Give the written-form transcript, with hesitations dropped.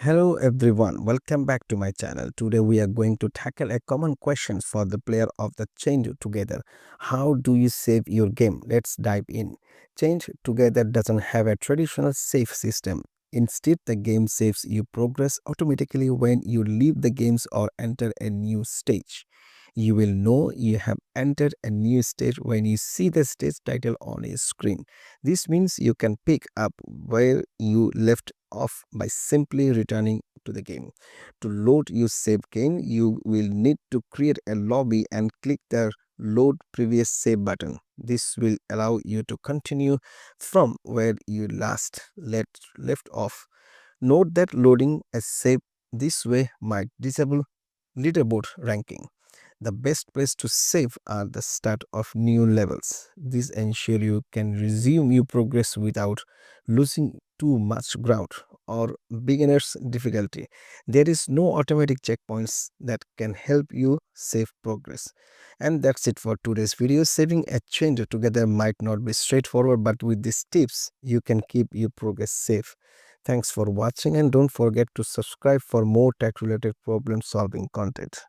Hello everyone, welcome back to my channel. Today we are going to tackle a common question for the player of the Change Together. How do you save your game? Let's dive in. Change Together doesn't have a traditional save system. Instead, the game saves you progress automatically when you leave the games or enter a new stage. You will know you have entered a new stage when you see the stage title on your screen. This means you can pick up where you left off by simply returning to the game. To load your save game, you will need to create a lobby and click the load previous save button. This will allow you to continue from where you left off. Note that loading a save this way might disable leaderboard ranking. The best place to save are the start of new levels. This ensure you can resume your progress without losing too much ground or beginner's difficulty. There is no automatic checkpoints that can help you save progress. And that's it for today's video. Saving a change together might not be straightforward, but with these tips, you can keep your progress safe. Thanks for watching and don't forget to subscribe for more tech related problem solving content.